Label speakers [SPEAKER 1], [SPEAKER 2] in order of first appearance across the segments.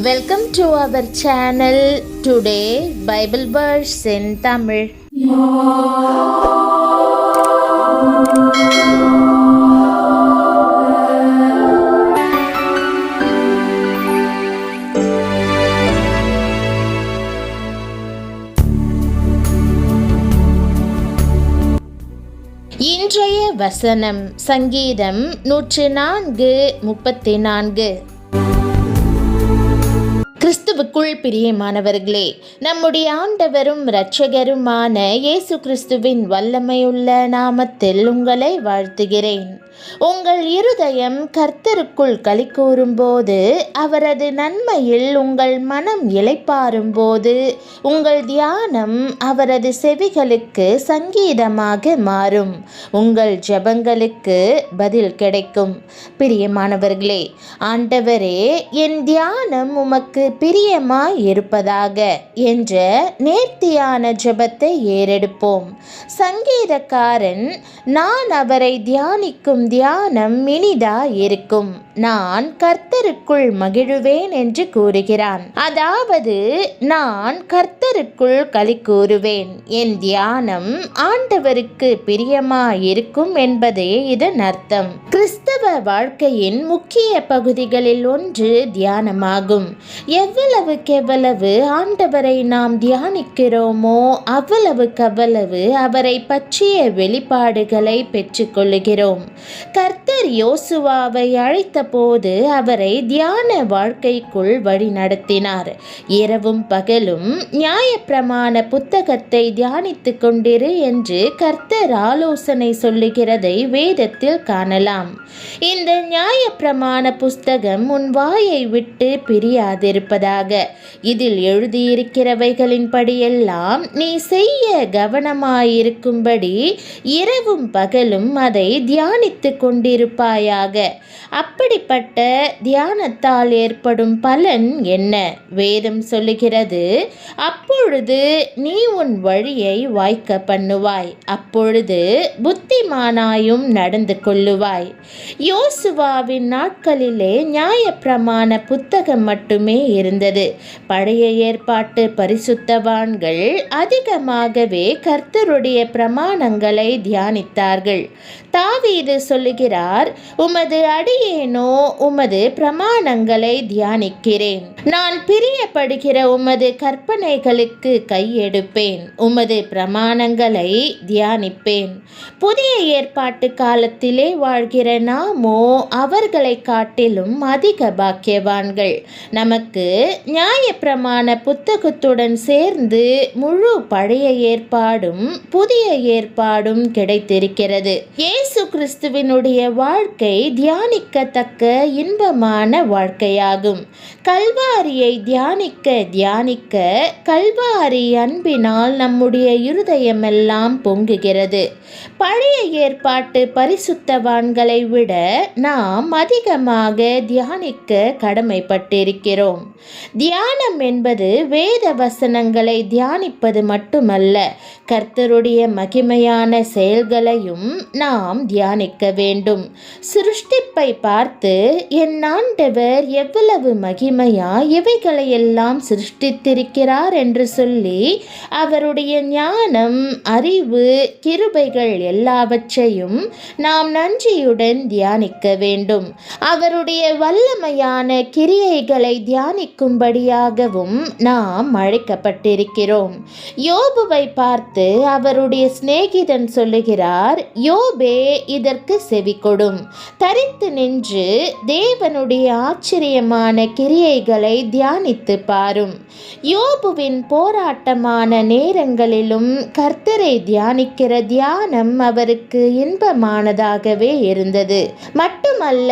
[SPEAKER 1] Welcome to our channel. Today Bible verse in Tamil. இன்றைய வசனம் சங்கீதம் 104:34. கிறிஸ்துவுக்குள் பிரியமானவர்களே, நம்முடைய ஆண்டவரும் இரட்சகருமான இயேசு கிறிஸ்துவின் வல்லமையுள்ள நாமத்தில் உங்களை வாழ்த்துகிறேன். உங்கள் இருதயம் கர்த்தருக்குள் களிகூரும் போது, அவரது நன்மையில் உங்கள் மனம் இளைப்பாறும் போது, உங்கள் தியானம் அவரது செவிகளுக்கு சங்கீதமாக மாறும். உங்கள் ஜெபங்களுக்கு பதில் கிடைக்கும். பிரியமானவர்களே, ஆண்டவரே, என் தியானம் உமக்கு பிரியமாய் இருப்பதாக என்ற நேர்த்தியான ஜெபத்தை ஏறெடுப்போம். சங்கீதக்காரன், நான் அவரை தியானிக்கும் தியானம் இனிதா இருக்கும், நான் கர்த்தருக்குள் மகிழுவேன் என்று கூறுகிறான். அதாவது, நான் கர்த்தருக்குள் களி கூறுவேன், என் தியானம் ஆண்டவருக்கு பிரியமாயிருக்கும் என்பதே இதன் அர்த்தம். கிறிஸ்தவ வாழ்க்கையின் முக்கிய பகுதிகளில் ஒன்று தியானமாகும். எவ்வளவுக்கெவ்வளவு ஆண்டவரை நாம் தியானிக்கிறோமோ அவ்வளவுக்கவ்வளவு அவரை பற்றிய வெளிப்பாடுகளை பெற்றுக்கொள்ளுகிறோம். கர்த்தர் யோசுவாவை அழைத்த போது அவரை தியான வாழ்க்கைக்குள் வழி நடத்தினார். இரவும் பகலும் நியாயப்பிரமாண புத்தகத்தை தியானித்து கொண்டிரு என்று கர்த்தர் ஆலோசனை சொல்லுகிறதை வேதத்தில் காணலாம். இந்த நியாயப்பிரமாண புஸ்தகம் உன் வாயை விட்டு பிரியாதிருப்பதாக. இதில் எழுதியிருக்கிறவைகளின் படியெல்லாம் நீ செய்ய கவனமாயிருக்கும்படி இரவும் பகலும் அதை தியானித்து கொண்டிருப்பாயாக. அப்படிப்பட்ட தியானத்தால் ஏற்படும் பலன் என்ன? வேதம் சொல்லுகிறது, அப்பொழுது நீ உன் வழியை வாய்க்க பண்ணுவாய், அப்பொழுது புத்திமானாயும் நடந்து கொள்ளுவாய். யோசுவாவின் நாட்களிலே நியாயப்பிரமாண புத்தகம் மட்டுமே இருந்தது. பழைய ஏற்பாட்டு பரிசுத்தவான்கள் அதிகமாகவே கர்த்தருடைய பிரமாணங்களை தியானித்தார்கள். தாவீது சொல்லுகிறார், உமது அடியேனோ உமது பிரமாணங்களை தியானிக்கிறேன். நான் பிரியப்படுகிற உமது கற்பனைகளுக்கு கையெடுப்பேன், உமது பிரமாணங்களை தியானிப்பேன். புதிய ஏற்பாட்டு காலத்திலே வாழ்கிற நாமோ அவர்களை காட்டிலும் அதிக பாக்கியவான்கள். நமக்கு நியாயப்பிரமாண புத்தகத்துடன் சேர்ந்து முழு பழைய ஏற்பாடும் புதிய ஏற்பாடும் கிடைத்திருக்கிறது. இயேசு கிறிஸ்துவினுடைய வாழ்க்கை தியானிக்கத்தக்க இன்பமான வாழ்க்கையாகும். கல்வாரியை தியானிக்க தியானிக்க கல்வாரி அன்பினால் நம்முடைய இருதயமெல்லாம் பொங்குகிறது. பழைய ஏற்பாட்டு பரிசுத்தவான்களை விட நாம் அதிகமாக தியானிக்க கடமைப்பட்டிருக்கிறோம். தியானம் என்பது வேத வசனங்களை தியானிப்பது மட்டுமல்ல, கர்த்தருடைய மகிமையான செயல்களையும் நாம் தியானிக்க வேண்டும். சிருஷ்டிப்பை பார்த்து, என் ஆண்டவர் எவ்வளவு மகிமையா இவைகளையெல்லாம் சிருஷ்டித்திருக்கிறார் என்று சொல்லி அவருடைய ஞானம், அறிவு, கிருபைகள் எல்லாவற்றையும் நாம் நன்றியுடன் தியானிக்க வேண்டும். அவருடைய வல்லமையான கிரியைகளை தியானிக்கும்படியாகவும் நாம் அழைக்கப்பட்டிருக்கிறோம். யோபுவை பார்த்து அவருடைய சிநேகிதன் சொல்லுகிறார், யோபே, இதற்கு செவி கொடும், தரித்து நின்று தேவனுடைய ஆச்சரியமான கிரியைகளை தியானித்து பாரும். யோபுவின் போராட்டமான நேரங்களிலும் கர்த்தரை தியானிக்கிற தியானம் அவருக்கு இன்பமானதாகவே இருந்தது. மட்டுமல்ல,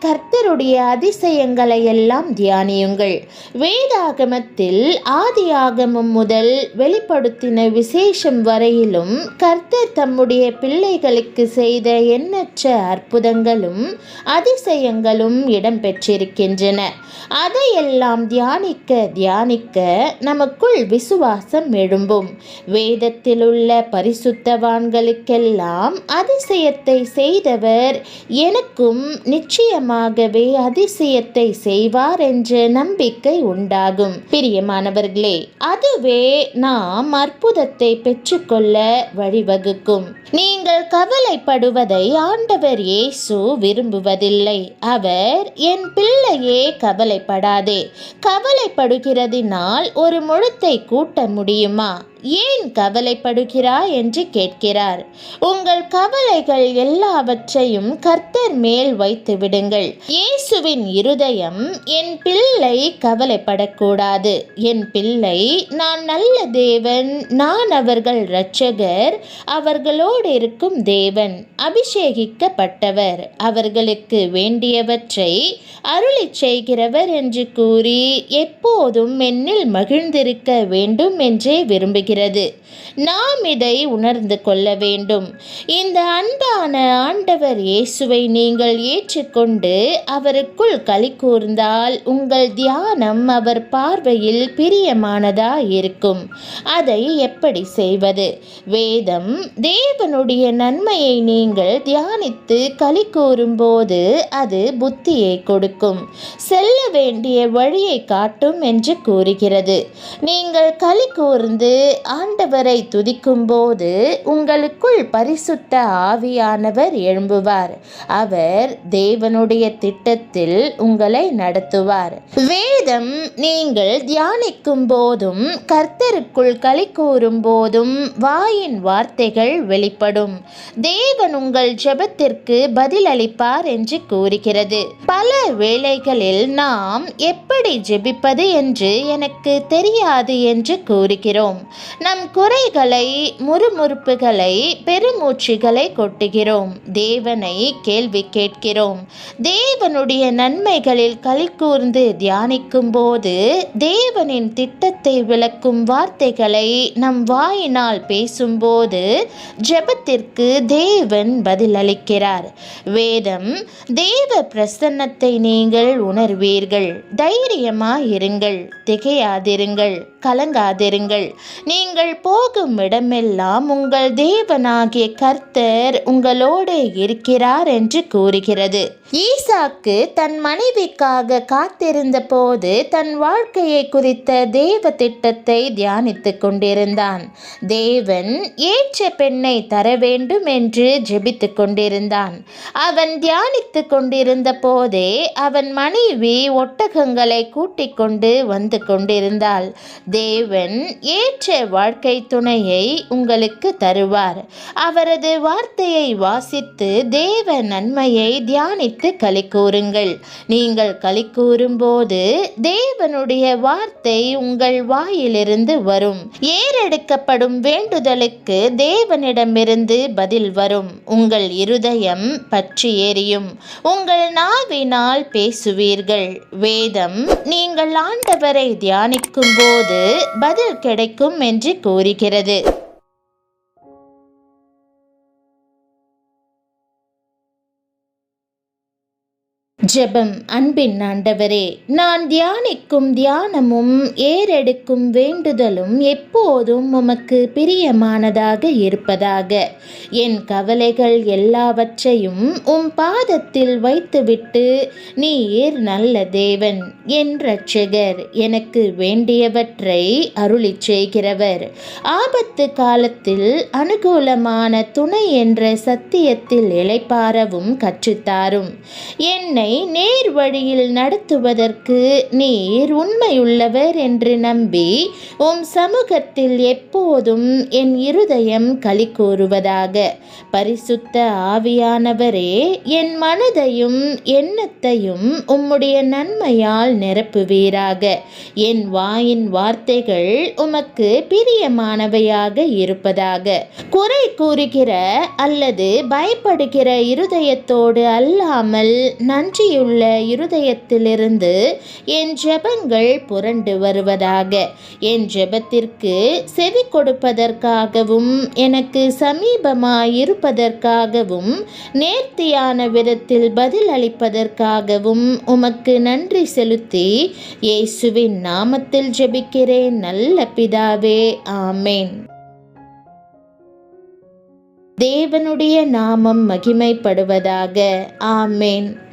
[SPEAKER 1] கர்த்தருடைய அதிசயங்களை எல்லாம் தியானியுங்கள். வேதாகமத்தில் ஆதியாகமம் முதல் வெளிப்படுத்தின விசேஷம் வரையிலும் கர்த்தர் தம்முடைய பிள்ளைகளுக்கு செய்த எண்ணற்ற எண்ணற்ற அற்புதங்களும் அதிசயங்களும் இடம்பெற்றிருக்கின்றன. அதையெல்லாம் தியானிக்க தியானிக்க நமக்குள் விசுவாசம் எழும்பும். வேதத்திலுள்ள பரிசுத்தவான்களுக்கெல்லாம் அதிசயத்தை செய்தவர் எனக்கும் நிச்சயமாகவே அதிசயத்தை செய்வார் என்ற நம்பிக்கை உண்டாகும். பிரியமானவர்களே, அதுவே நாம் அற்புதத்தை பெற்றுக்கொள்ள வழிவகுக்கும். நீங்கள் கவலைப்படுவதை ஆண்டவர் இயேசு விரும்புவதில்லை. அவர், என் பிள்ளையே கவலைப்படாதே, கவலைப்படுகிறதினால் ஒரு முழத்தை கூட்ட முடியுமா? ஏன் கவலைப்படுகிறாய் என்று கேட்கிறார். உங்கள் கவலைகள் எல்லாவற்றையும் கர்த்தர் மேல் வைத்து விடுங்கள். இயேசுவின் இருதயம், என் பிள்ளை கவலைப்படக்கூடாது. என் பிள்ளை, நான் நல்ல தேவன், நான் அவர்கள் இரட்சகர், அவர்களோடு இருக்கும் தேவன், அபிஷேகிக்கப்பட்டவர், அவர்களுக்கு வேண்டியவற்றை அருளிச் செய்கிறவர் என்று கூறி எப்போதும் என்னில் மகிழ்ந்திருக்க வேண்டும் என்றே விரும்புகிறேன். நாம் இதை உணர்ந்து கொள்ள வேண்டும். இந்த அன்பான ஆண்டவர் இயேசுவை நீங்கள் ஏற்றுக்கொண்டு அவருக்குள் களி கூர்ந்தால் உங்கள் தியானம் அவர் பார்வையில் பிரியமானதாய் இருக்கும். அதை எப்படி செய்வது? வேதம் தேவனுடைய நன்மையை நீங்கள் தியானித்து களி கூறும்போது அது புத்தியை கொடுக்கும், செல்ல வேண்டிய வழியை காட்டும் என்று கூறுகிறது. நீங்கள் களி கூர்ந்து ஆண்டவரை துதிக்கும் போது உங்களுக்குள் பரிசுத்த ஆவியானவர் எழும்புவார். அவர் தேவனுடைய திட்டத்தில் உங்களை நடத்துவார். வேதம் நீங்கள் தியானிக்கும் போதும் கர்த்தருக்குள் களி கூறும் போதும் வாயின் வார்த்தைகள் வெளிப்படும். தேவன் உங்கள் ஜெபத்திற்கு பதிலளிப்பார் என்று கூறுகிறது. பல வேளைகளில் நாம் எப்படி ஜெபிப்பது என்று எனக்கு தெரியாது என்று கூறுகிறோம். நம் குறைகளை, முறுமுறுப்புகளை, பெருமூச்சுகளை கொட்டுகிறோம். தேவனை கேள்வி கேட்கிறோம். தேவனுடைய நன்மைகளில் களி கூர்ந்து தியானிக்கும் போது தேவனின் திட்டத்தை விளக்கும் வார்த்தைகளை நம் வாயினால் பேசும்போது ஜெபத்திற்கு தேவன் பதிலளிக்கிறார். வேதம், தேவ பிரசன்னத்தை நீங்கள் உணர்வீர்கள். தைரியமாயிருங்கள், திகையாதிருங்கள், கலங்காதிருங்கள். நீங்கள் போகும் இடமெல்லாம் உங்கள் தேவனாகிய கர்த்தர் உங்களோடு இருக்கிறார் என்று கூறுகிறது. ஈசாக்கு தன் மனைவிக்காக காத்திருந்த போது தன் வாழ்க்கையை குறித்த தேவ திட்டத்தை தியானித்துக் கொண்டிருந்தான். தேவன் ஏற்ற பெண்ணை தர வேண்டும் என்று ஜெபித்துக் கொண்டிருந்தான். அவன் தியானித்துக் கொண்டிருந்த போதே அவன் மனைவி ஒட்டகங்களை கூட்டிக் கொண்டு வந்து கொண்டிருந்தாள். தேவன் ஏற்ற வாழ்க்கை துணையை உங்களுக்கு தருவார். அவரது வார்த்தையை வாசித்து தேவ நன்மையை தியானித்து களி கூறுங்கள். நீங்கள் களி கூறும்போது தேவனுடைய வார்த்தை உங்கள் வாயிலிருந்து வரும். ஏறெடுக்கப்படும் வேண்டுதலுக்கு தேவனிடமிருந்து பதில் வரும். உங்கள் இருதயம் பற்றி எரியும். உங்கள் நாவினால் பேசுவீர்கள். வேதம், நீங்கள் ஆண்டவரை தியானிக்கும் போது பதில் கிடைக்கும் என்று கூறுகிறது. ஜெபம். அன்பின் ஆண்டவரே, நான் தியானிக்கும் தியானமும் ஏறெடுக்கும் வேண்டுதலும் எப்போதும் உமக்கு பிரியமானதாக இருப்பதாக. என் கவலைகள் எல்லாவற்றையும் உம் பாதத்தில் வைத்துவிட்டு, நீர் நல்ல தேவன், என் இரட்சகர், எனக்கு வேண்டியவற்றை அருளிச் செய்கிறவர், ஆபத்து காலத்தில் அனுகூலமான துணை என்ற சத்தியத்தில் இளைப்பாறவும் கற்றுத்தாரும். என்னை நேர் வழியில் நடத்துவதற்கு நீர் உண்மையுள்ளவர் என்று நம்பி உம் சமூகத்தில் எப்போதும் என் இருதயம் களி கூறுவதாக. பரிசுத்த ஆவியானவரே, என் மனதையும் எண்ணத்தையும் உம்முடைய நன்மையால் நிரப்புவீராக. என் வாயின் வார்த்தைகள் உமக்கு பிரியமானவையாக இருப்பதாக. குறை கூறுகிற அல்லது பயப்படுகிற இருதயத்தோடு அல்லாமல் நன்றி உறுதியுள்ள இருதயத்திலிருந்து என் ஜெபங்கள் புரண்டு வருவதாக. என் ஜெபத்திற்கு செவி கொடுப்பதற்காகவும் எனக்கு சமீபமாயிருப்பதற்காகவும் நேர்த்தியான விதத்தில் பதில் அளிப்பதற்காகவும் உமக்கு நன்றி செலுத்தி இயேசுவின் நாமத்தில் ஜெபிக்கிறேன் நல்ல பிதாவே. ஆமேன். தேவனுடைய நாமம் மகிமைப்படுவதாக. ஆமேன்.